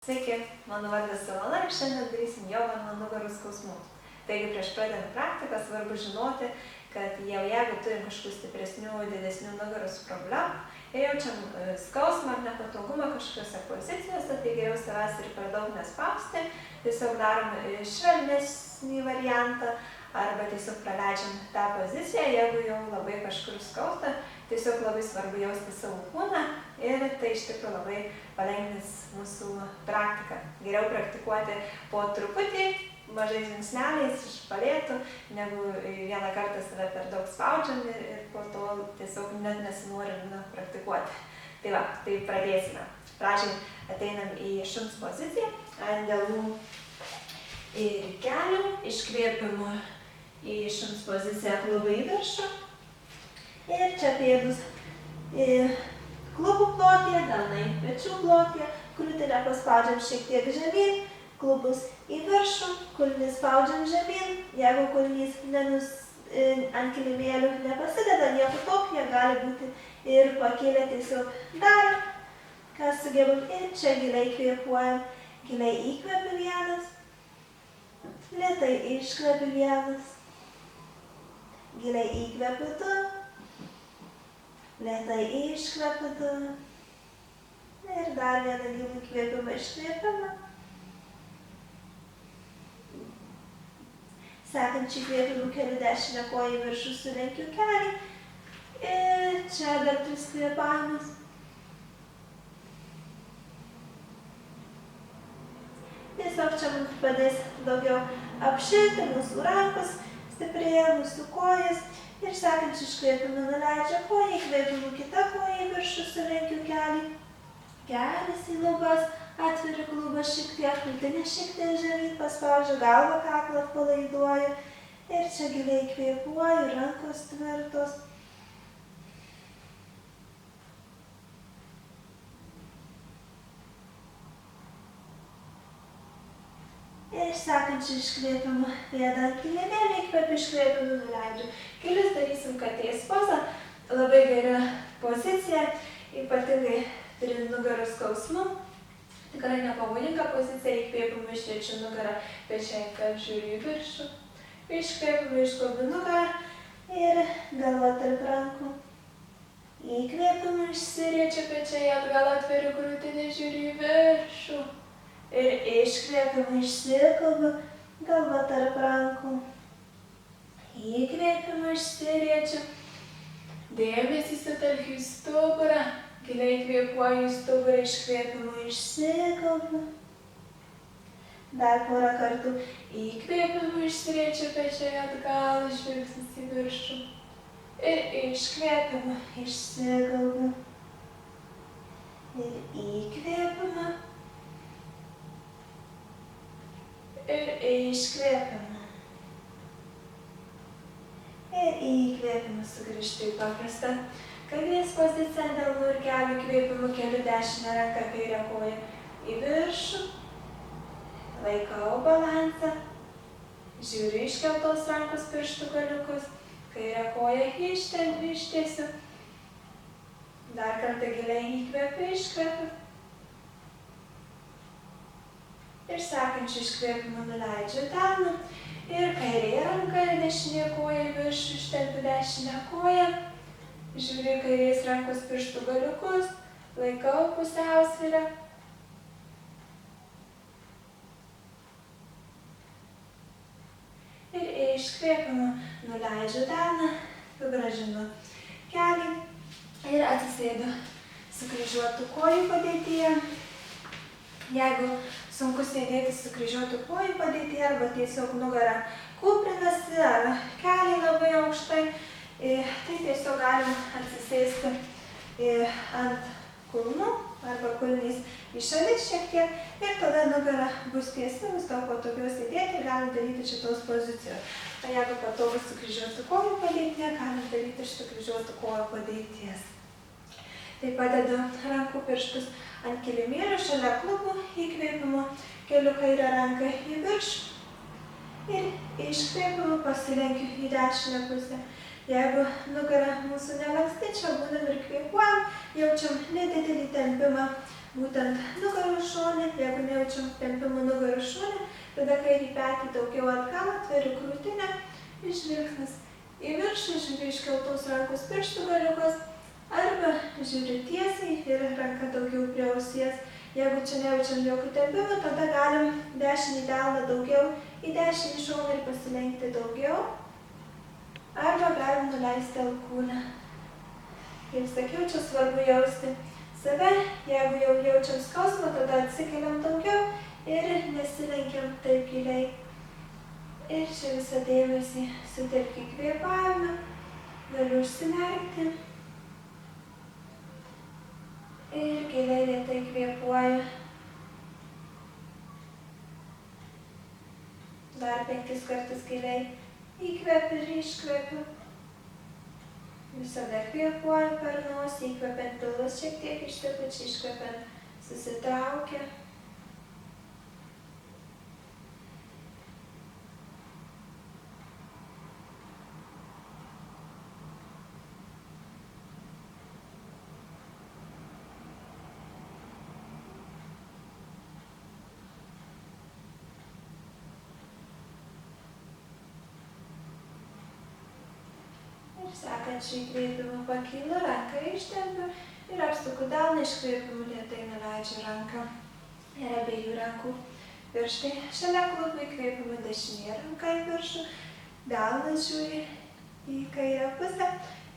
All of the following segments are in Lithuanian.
Sveiki, mano vardas Ilona ir šiandien darysim jogą nuo nugaros skausmų. Taigi prieš pradedant praktiką svarbu žinoti, kad jeigu turim kažkokių stipresnių, didesnių nugaros problemų ir jaučiam skausmą ar nepatogumą kažkokiose pozicijose, tai geriau savęs ir per daug nespausti, tiesiog darom švelnesnį variantą arba tiesiog praleidžiam tą poziciją, jeigu jau labai kažkur skausta. Tiesiog labai svarbu jausti savo kūną ir tai iš tikrųjų labai palengvins mūsų praktiką. Geriau praktikuoti po truputį, mažais žingsneliais iš palėtų, negu vieną kartą save per daug spaudžiam ir po to tiesiog net nesinorim praktikuoti. Tai va, tai pradėsime. Pradžiai ateinam į šuns poziciją, ant delnų ir kelių, iškvėpimu į šuns poziciją klubą į viršų. Ir čia pėdus klubų plotyje, delnai pečių plotyje, krūtinę paspaudžiam šiek tiek žemyn, klubus į viršų, kulnis spaudžiam žemyn. Jeigu kulnys ant kilimėlių nepasideda nieko tokio, jie gali būti ir pakėlę tiesiog darom, ką sugebam. Ir čia giliai kvėpuojam, giliai įkvepiu vienas, lėtai iškvepiu vienas, giliai įkvepiu du. Lėtai iškvepiu du. Ir dar vieną gilų įkvėpimą, iškvėpimą. Sekančių įkvėpimų keliu dešinę koją į viršų, sulenkiu kelį. Ir čia dar 3 kvėpavimus. Tiesiog čia mums padės daugiau apšilti mūsų rankos, stiprėja mūsų kojas. Ir sekančių iškvėpimų nuleidžia koją, įkvėpimų kitą koją į viršų, sulenkiu kelį. Kelis į lubas, atveriu klubą šiek tiek, krūtinę šiek tiek žemyn, paspaudžiu galvą, kaklą atpalaiduoju. Ir čia giliai kvėpuoju, rankos tvirtos. Ir sekančių iškvėpimų pėdą ant kilimėlį, įkvepiu, iškvėpimų nuleidžiu. Kelius darysim katės pozą, labai gera pozicija, ypatingai turint nugaros skausmų. Tikrai nepavojinga pozicija, įkvėpimų išriečiu nugarą, pečiai žiūriu į viršų. Iškvėpimų išklobiu nugarą ir galva tarp rankų. Įkvėpimų išsiriečiu pečiai, atgal atveriu krūtinę, žiūriu į viršų. Ir iškvėpimą išsikalbu, galva tarp rankų. Įkvėpimą išsiriečiu. Dėmesį sutelkiu į stuburą. Giliai kvėpuoju į stuburą, iškvėpimą išsikalbu. Dar porą kartų. Įkvėpimą išsiriečiu pečiai atgal, žvilgsnis į viršų. Ir iškvėpimą išsikalbu. Ir įkvėpimą. Ir iškvėpimą. Ir įkvėpimą sugrįžtu į paprastą kairės poziciją, delnų ir kelių įkvėpimų, keliu dešinę ranką, kairę koją į viršų. Laikau balansą. Žiūriu iškeltos rankos pirštų galiukus. Kairę koją ištiesiu. Dar kartą giliai įkvepiu, iškvepiu. Ir sekančių iškvėpimų nuleidžiu delną. Ir kairė ranka ir dešinė koja į viršų, ištempiu dešinę koją. Žiūriu kairės rankos pirštų galiukus. Laikau pusiausvyrą. Ir iškvėpimą nuleidžiu delną, sugrąžinu kelį ir atsisėdu sukryžiuotų kojų padėtyje. Jeigu sunku sėdėti sukryžiuotų kojų padėtyje arba tiesiog nugara kūprinasi ar keliai labai aukštai, tai tiesiog galim atsisėsti ant kulnų arba kulnys į šalis šiek tiek ir tada nugara bus tiesi, bus daug patogiau sėdėti ir galim daryti šitos pozicijos. O jeigu patogu sukryžiuotų kojų padėtyje, galim daryti iš sukryžiuotų kojų padėties. Tai padedu rankų pirštus ant kilimėlių šalia klubų, įkvėpimo, keliu kairę ranką į viršų ir iškvėpimu pasilenkiu į dešinę pusę. Jeigu nugara mūsų nelanksti, čia būdam ir kvėpuojam, jaučiam nedidelį tempimą būtent nugaros šone, jeigu nejaučiam tempimo nugaros šone, tada kairį petį daugiau atgal, atveriu krūtinę ir žvilgsnis į viršų, žiūriu iškeltos rankos pirštų galiukus, arba žiūriu tiesiai ir ranka daugiau prie ausies. Jeigu čia nejaučiam jokių tempimų, tada galim dešinį delną daugiau į dešinį šoną ir pasilenkti daugiau, arba galim nuleisti alkūnę. Kaip sakiau, čia svarbu jausti save, jeigu jau jaučiam skausmą, tada atsikeliam daugiau ir nesilenkiam taip giliai. Ir čia visą dėmesį sutelkiu į kvėpavimą, galiu užsimerkti ir giliai lėtai kvėpuoju. Dar 5 kartus giliai įkvepiu ir iškvepiu. Visada kvėpuoju per nosį, įkvepiant pilvas šiek tiek išsipučia, iškvepiant susitraukia. Sekančiu įkvėpimu pakylu, ranką ištempiu ir apsuku delną, iškvėpimu lėtai nuleidžiu ranką ir abiejų rankų pirštai šalia klubų, įkvėpimu dešinė ranka į viršų, delnas žiūri į kairę pusę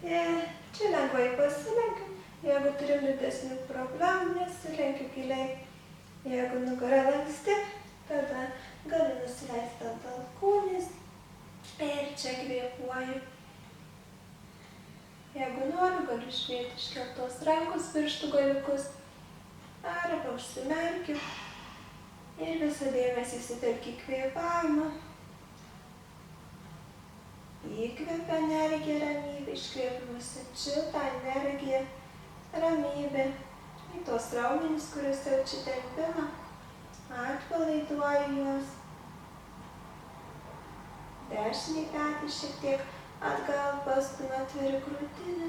ir čia lengvai pasilenkiu. Jeigu turim didesnių problemų, nesilenkiu giliai. Jeigu nugara lanksti, tada galiu nusileisti ant alkūnės ir čia kvėpuoju. Jeigu noriu, galiu iškvėpti iškeltos rankos pirštų galiukus arba užsimerkiu ir visą dėmesį sutelkiu į kvėpavimą. Įkvepiu energiją, ramybę, iškvėpimu siunčiu tą energiją, ramybę į tos raumenis, kuriuos jaučiu tempimą, atpalaiduoju juos. Dešinį petį šiek tiek atgal pastumiu, atveriu krūtinę.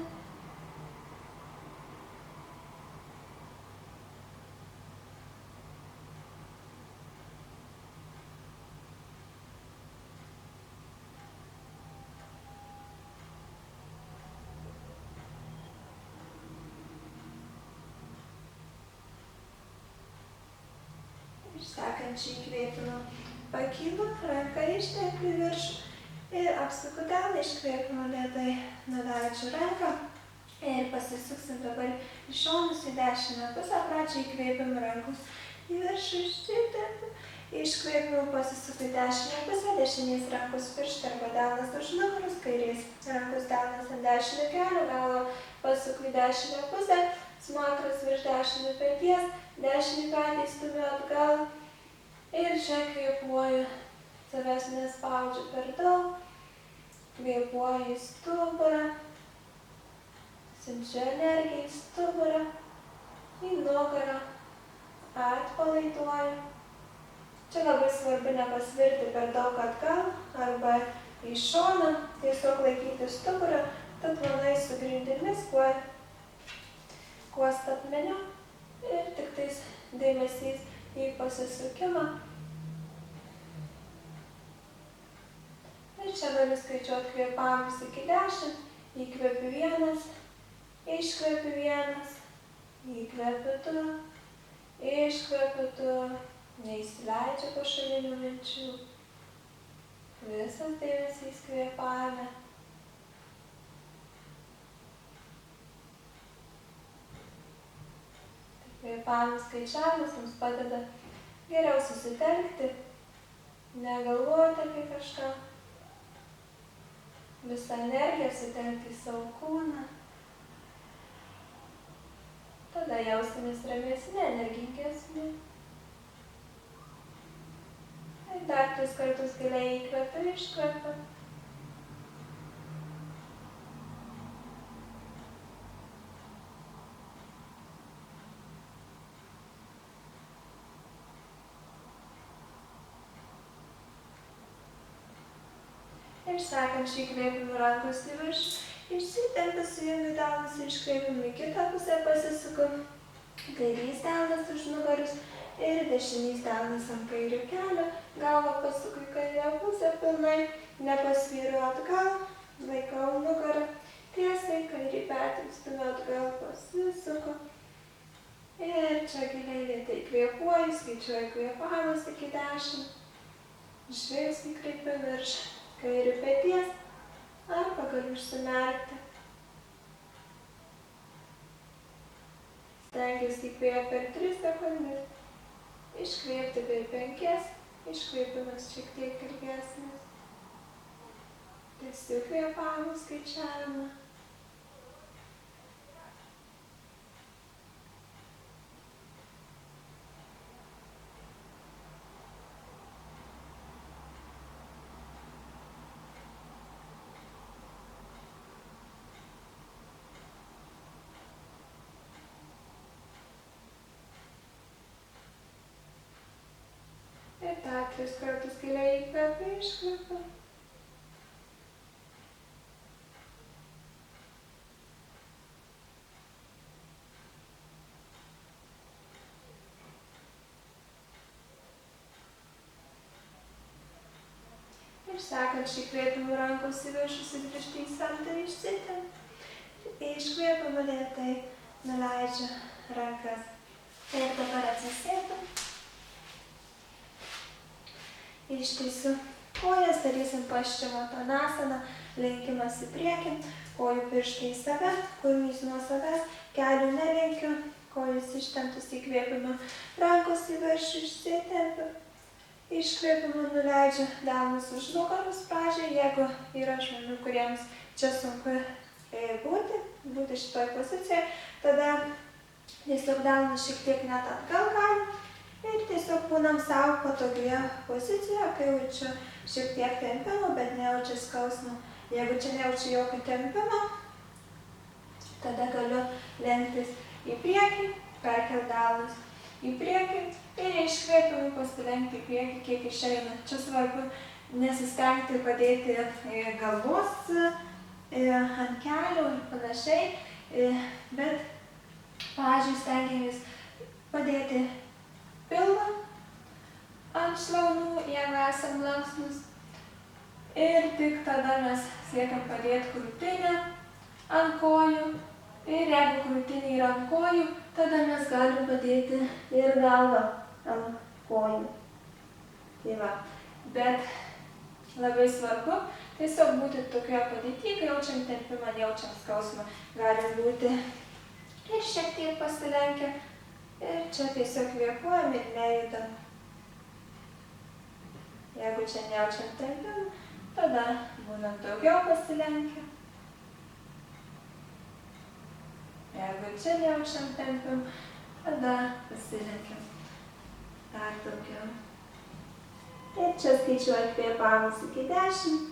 Ir sekančiu įkvėpimu pakylu, ranką ištempiu į viršų. Ir apsuku delną, iškvėpimu lėtai nuleidžiu ranką ir pasisuksim dabar į šonus į dešinę pusę. Pradžiai įkvėpimu rankos į viršų, ištempiu, iškvėpimu pasisuku į dešinę pusę, dešinės rankos pirštai arba delnas už nugaros, kairės rankos delnas ant dešinio kelio, galvą pasuku į dešinę pusę, smakras virš dešinio peties, dešinį petį stumiu atgal ir čia kvėpuoju. Savęs nespaudžiu per daug, kvėpuoju į stuburą, siunčiu energiją į stuburą, į nugarą, atpalaiduoju. Čia labai svarbu nepasvirti per daug atgal arba į šoną, tiesiog laikyti stuburą, tad planai su grindimis, kuo statmeniu ir tik tais dėmesys į pasisukimą. Ir čia galiu skaičiuoti kvėpavimus iki 10, įkvepiu 1, iškvepiu 1, įkvepiu 2, iškvepiu 2, neįsileidžiu pašalinių minčių. Visas dėmesys kvėpavime. Kvėpavimo skaičiavimas mums padeda geriau susitelkti, negalvoti apie kažką. Visą energiją sutelkti į savo kūną. Tada jausimės ramesni, energingesni. Ir dar 3 kartus giliai įkvepiu, iškvepiu. Ir sekančiu įkvėpimu rankos į viršų, išsitempiu, sujungiu delnus ir iškvėpimu į kitą pusę pasisuku. kairys delnas už nugaros ir dešinys delnas ant kairio kelio, galvą pasuku į kairę pusę pilnai, nepasvyru atgal, laikau nugarą tiesiai, kairį petį stumiu atgal, pasisuku. Ir čia giliai lėtai kvėpuoju, skaičiuoju kvėpavimus iki 10. Žvilgsnį kreipiu virš kairių peties arba galiu užsimerkti. Stengiuosi įkvėpti per 3 sekundės, iškvėpti per 5, iškvėpimas šiek tiek ilgesnis. Tęsiu kvėpavimų skaičiavimą. Ir dar 3 kartus giliai įkvepiu, iškvepiu. Ir sekančiai įkvėpimu rankos į viršų, sugrįžti į sandarį, išsitempiu. Iškvėpimu lėtai nuleidžiu rankas. Ir dabar atsisėdu. Ištiesiu kojas, darysim paščiamotanasaną, lenkimas į priekį, kojų pirštai į save, kulnys nuo savęs, kelių nelenkiu, kojas ištemptus įkvėpimu, rankos į viršų, išsitempiu. Iškvėpimu nuleidžiu delnus už nugaros pradžiai, jeigu yra žmonių, kuriems čia sunku būti šitoj pozicijoje, tada tiesiog delnus šiek tiek net atgal galim. Ir tiesiog būnam savo patogioje pozicijoje, kai jaučiu šiek tiek tempimo, bet nejaučiu skausmo. Jeigu čia nejaučiu jokio tempimo, tada galiu lenktis į priekį, perkelt delnus į priekį ir iškvėpimu pasilenkti į priekį, kiek išeina. Čia svarbu nesistengti padėti galvos ant kelių ir panašiai, bet, pavyzdžiui, stengiamės padėti pilvą ant šlaunų, jeigu esam lanksnūs. Ir tik tada mes siekiam padėti krūtinę ant kojų. Ir jeigu krūtinė yra ant kojų, tada mes galim padėti ir galvą ant kojų. Tai va. Bet labai svarbu tiesiog būti tokioje padėtyje, kai jaučiam tempimą, jaučiam skausmą. Galim būti ir šiek tiek pasilenkę. Ir čia tiesiog kvėpuojam ir nejudam. Jeigu čia nejaučiam tempimą, tada būnam daugiau pasilenkę. Jeigu čia nejaučiam tempimą, tada pasilenkiam dar daugiau. Ir čia skaičiuoju kvėpavimus iki 10.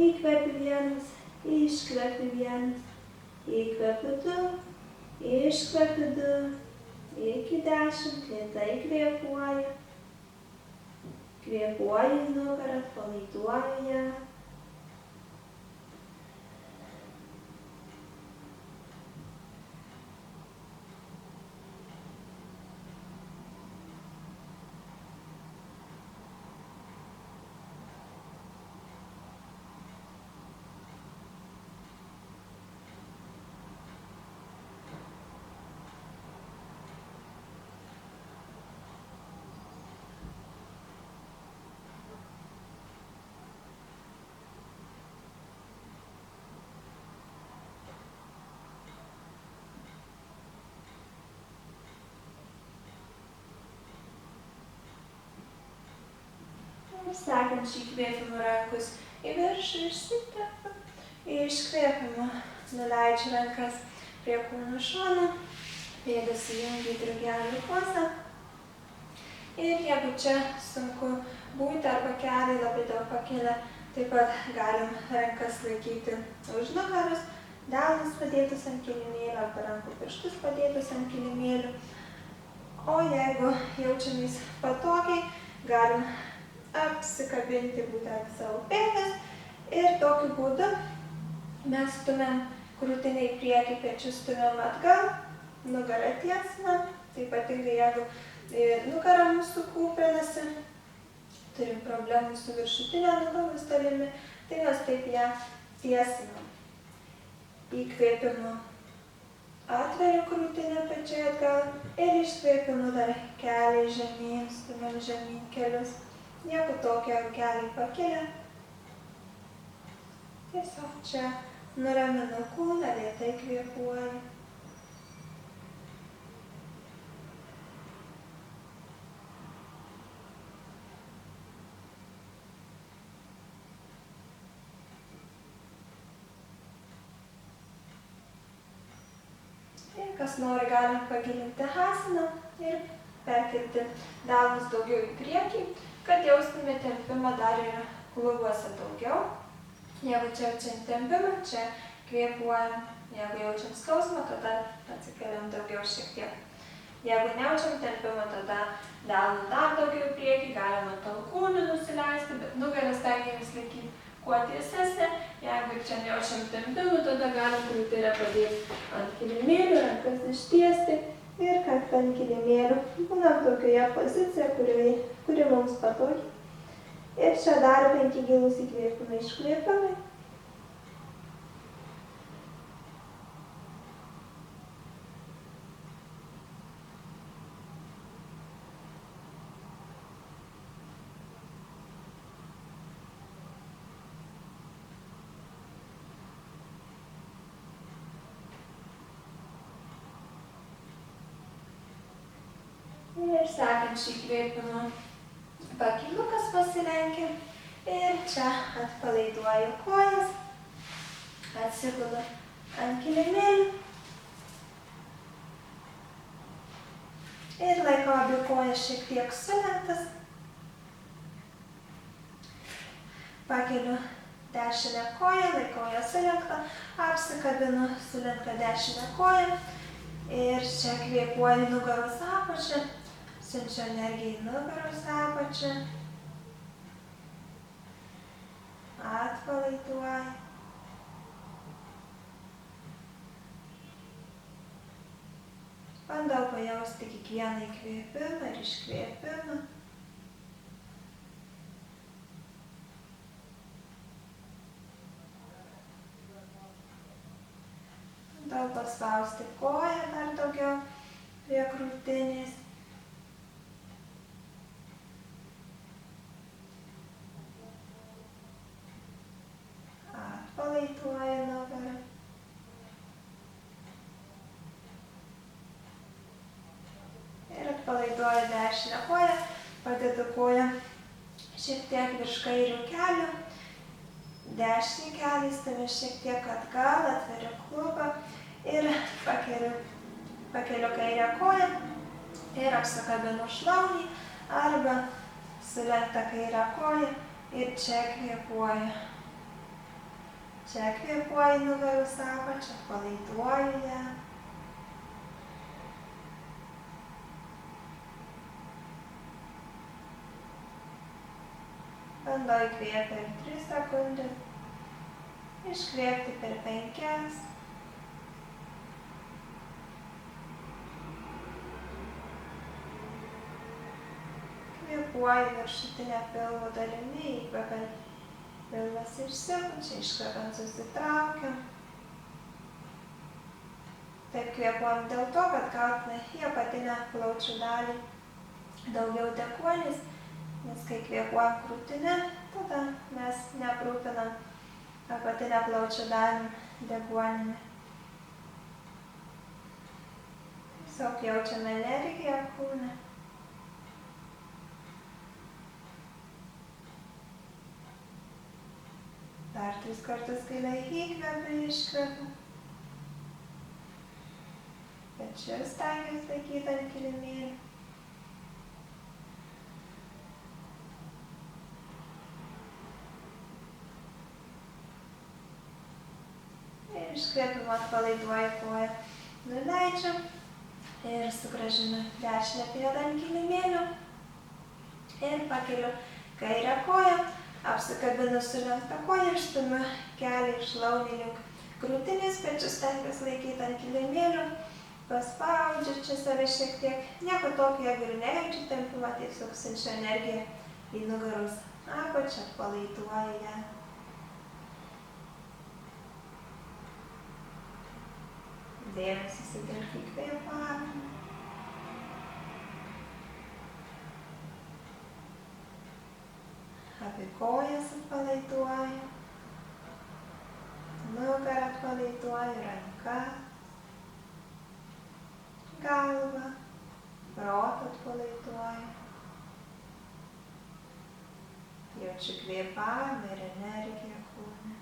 Įkvepiu 1, iškvepiu 1, įkvepiu 2, iškvepiu 2. Iki 10, lėtai kvėpuoju. Kvėpuoju į nugarą, atpalaiduoju ją. Sekančiai įkvėpimu rankus į viršų, išsitempiu. Iškvėpimu nuleidžiu rankas prie kūno šono, pėdas įjungiu į drugelių pozą. Ir jeigu čia sunku būti arba keliai labai daug pakelia, taip pat galim rankas laikyti už nugaros, delnus padėtus ant kilimėlio arba rankų pirštus padėtus ant kilimėlių. O jeigu jaučiamės patogiai, galim apsikabinti būtent savo pėdas ir tokiu būdu mes stumiam krūtinę į priekį, pečius stumiam atgal, nugarą tiesinam Tai ypatingai jeigu nugara mūsų kūprinasi, turim problemų su viršutinė nugaros dalimi, tai mes taip ją tiesinam. Įkvėpimu atveriu krūtinę pečiai atgal ir iškvėpimu dar keliai žemyn, stumiam žemyn kelius. Nieko tokio, keliai pakelia. Tiesiog čia nuraminu kūną, lėtai kvėpuoju. Ir kas nori, galim pagilinti asaną ir perkelti delnus daugiau į priekį, kad jaustume tempimą dar ir klubuose daugiau. Jeigu čia jaučiam tempimą, čia kvėpuojam. Jeigu jaučiam skausmą, tada atsikeliam daugiau šiek tiek. Jeigu nejaučiam tempimą, tada delnų dar daugiau į priekį, galima alkūnių nusileisti, bet nugarą stengiamės laikyti kuo tiesesnė. Jeigu čia nejaučiam tempimų, tada galim krūtinę padėti ant kilimėlių, rankas ištiesti ir kad ant kilimėlių būnam tokioje pozicijoje, kuri mums patogi. Ir čia dar 5 gilūs įkvėpimai, iškvėpimai. Ir sekančiai įkvėpimą pakyliukas pasilenkia ir čia atpalaiduoju kojas, atsigulu ant kilimėlių ir laikau abi kojas šiek tiek sulenktas. Pakeliu dešinę koją, laikau ją sulenktą, apsikabinu sulenktą dešinę koją ir čia kvėpuoju nugaros apačią. Siunčiu energiją į nugaros apačią, atpalaiduoju. Bandau pajausti kiekvieną įkvėpimą ir iškvėpimą. Bandau paspausti koją dar daugiau prie krūtinės. Atpalaiduoju nugarą. Ir atpalaiduoju dešinę koją, padedu koją šiek tiek virš kairių kelių. Dešinį kelį stumiu šiek tiek atgal, atveriu klubą ir pakeliu kairę koją ir apsikabinu šlaunį arba sulenktą kairę koją ir čia kvėpuoju. Čia kvėpuoju nugaros apačią, atpalaiduoju ją. Bandau įkvėpti per 3 sekundės, iškvėpti per 5. Kvėpuoju viršutinę pilvo dalimi, įkvepiant. Pilvas išsipučia, iškvepiant susitraukiam. Taip kvėpuojam dėl to, kad gautume į apatinę plaučių dalį daugiau deguonies, nes kai kvėpuojam krūtinę, tada mes neaprūpinam apatinę plaučių dalį deguonimi. Tiesiog jaučiame energiją kūne. Dar 3 kartus giliai įkvepiu, iškvepiu. Pečius stengiuosi laikyti ant kilimėlių. Ir iškvepimu atpalaiduoju koją. Nuleidžiu ir sugrąžinu dešinę pėdą ant kilimėlių. Ir pakeliu kairę koją. Apsikabinu sulenktą koją, išstumiu kelią iš šlaunį link krūtinės, pečius stengiuosi laikyti ant kilimėlių Paspaudžia čia save šiek tiek. Nieko tokio, jeigu ir neleidžia tempimą, tiesiog siunčia energiją į nugaros apačią, atpalaiduoja ją. Dėmesį sutelkti į kvėpavimą. Abi kojas atpalaiduoja. Nugarą atpalaiduoja, rankas. Galvą, protą atpalaiduoja. Jaučiu kvėpavimą ir energiją kūne.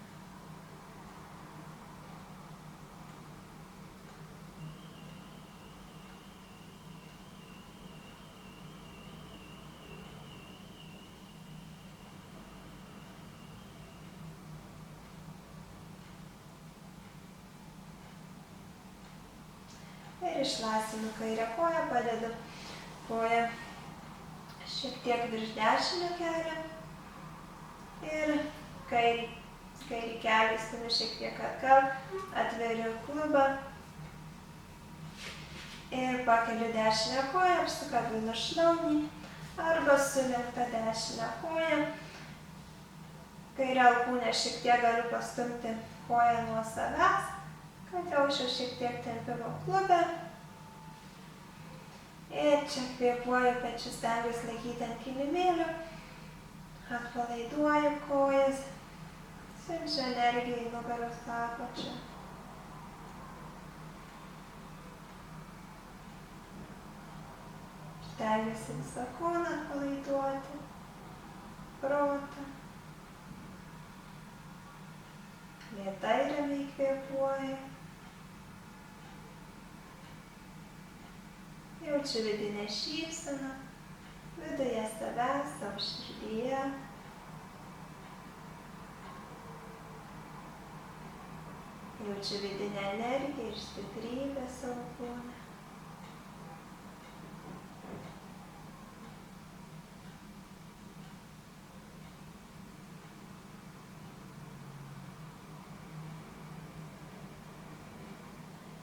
Ir išlaisvinu kairę koją, padedu koją šiek tiek virš dešinio kelio. Ir kairį kelį stumiu šiek tiek atgal, atveriu klubą. Ir pakeliu dešinę koją, apsikabinu šlaunį arba sulenktą dešinę koją. Kairę alkūnę šiek tiek galiu pastumti koją nuo savęs, kad jaučiu šiek tiek tempimo klube. Ir čia kvėpuoju pečius, stengiuosi laikyti ant kilimėlio. Atpalaiduoju kojas, siunčiu energiją į nugaros apačią. Stengiuosi visą kūną atpalaiduoti, protą. Lėtai ramiai kvėpuoju. Jaučiu vidinę šypseną, viduje savęs, savo širdyje. Jaučiu vidinę energiją ir stiprybę savo kūne.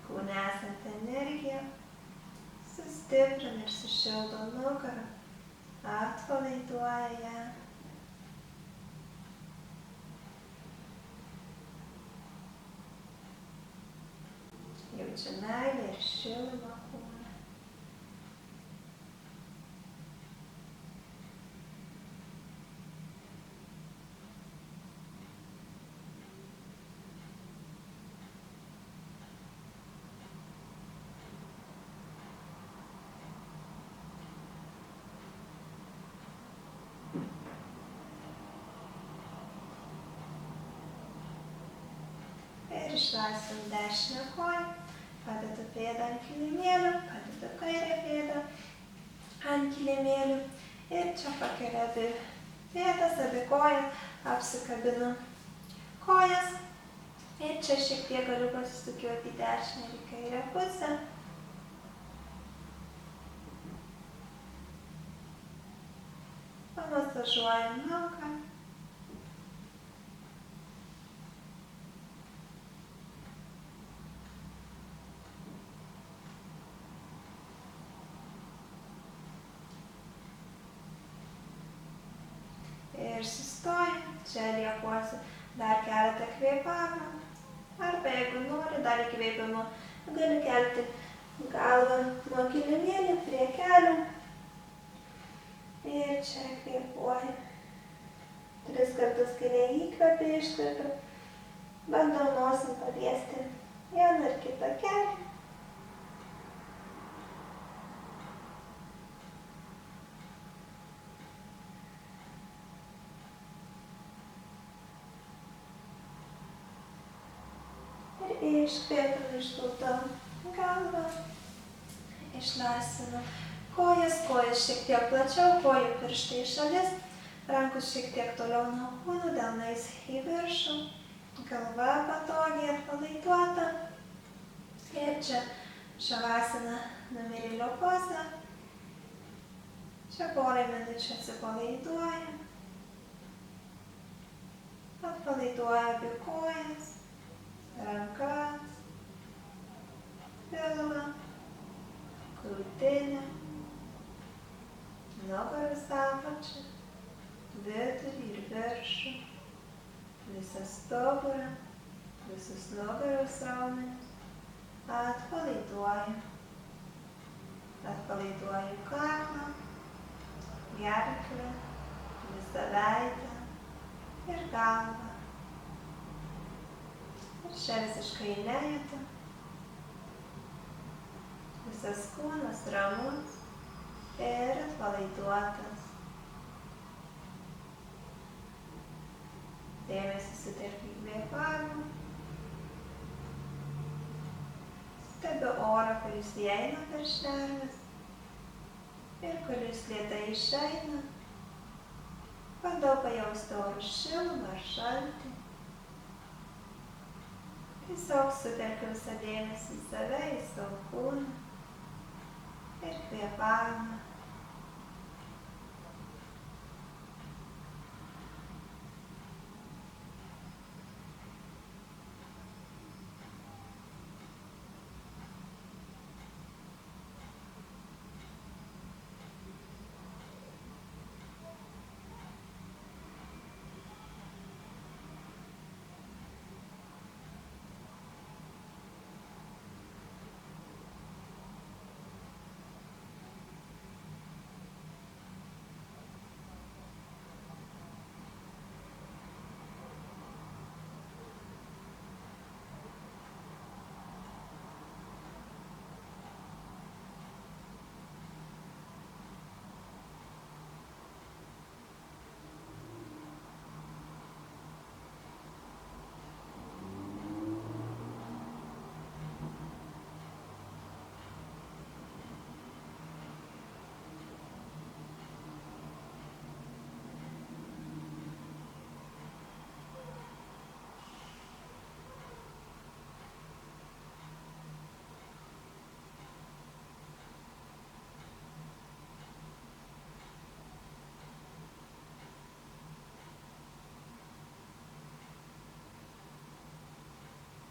Kūne esanti energija sustiprina ir sušildo nugarą, atpalaiduoja ją. Jaučiu meilę ir šilumą kūne. Ir išlaisvinu dešinę koją, padedu pėdą ant kilimėlio, padedu kairę pėdą ant kilimėlio ir čia pakeliu abi pėdas, abi kojas, apsikabinu kojas ir čia šiek tiek galiu pasisukioti į dešinę ir į kairę pusę. Pamasažuoju nugarą. Ir sustoju, čia liekuosiu dar keletą kvėpavimų. Arba jeigu nori, dar įkvėpimo gali kelti galvą nuo kilimėlio prie kelių. Ir čia kvėpuoju. 3 kartus giliai įkvepiu, iškvepiu. Bandau nosim paliesti vieną ar kitą kelį. Iškvėpinu, išplautau galvą, išlaisvinu kojas šiek tiek plačiau, kojų pirštai į šalis, rankos šiek tiek toliau nuo kūno, delnais į viršų, galva patogiai atpalaiduota. Ir čia šavasana numirėlio poza. Čia porai minučių atsipalaiduoja. Atpalaiduoja abi kojas, rankas, pilvą, krūtinę, nugaros apačią, vidurį ir viršų, visą stuburą, visus nugaros raumenis. Atpalaiduoju. Atpalaiduoju kaklą, gerklę, visą veidą ir galvą. Ir čia visiškai nejudu. Visas kūnas ramus ir atpalaiduotas. Dėmesį sutelkiu į kvėpavimą. Stebiu orą, kuris įeina per šnerves ir kuris lėtai išeina. Bandau pajausti oro šilumą ar šaltį. Tiesiog sutelkiu visą dėmesį į save, į savo kūną ir kvėpavimą.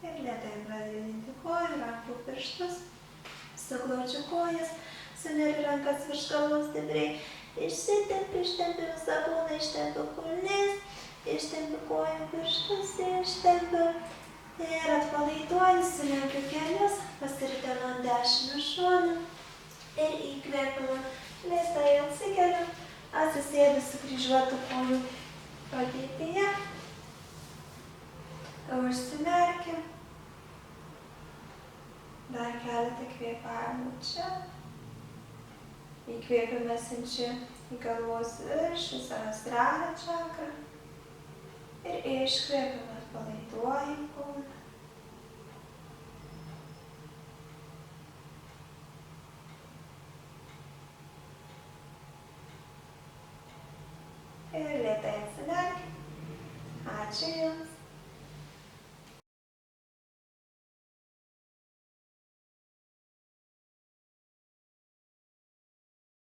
Ir lėtai pradedinti kojų, rankų pirštus, suglaudžiu kojas, suneriu rankas virš galvos stipriai, išsitempiu, ištempiu visą kūną, ištempiu kulnis, ištempiu kojų pirštus, ištempiu ir atpalaiduoju, sulenkiu kelius, pasiritinu ant dešinių šonų ir įkvėpiu, lėtai atsikeliu, atsisėdu sukryžiuotų kojų padėtyje, užsimerkiu. Dar keletą kvėpavimų čia. Įkvėpimą siunčiu į galvos viršų, sahasrara čakrą. Ir iškvėpimą atpalaiduoju kūną. Ir lėtai atsimerkiu. Ačiū Jums.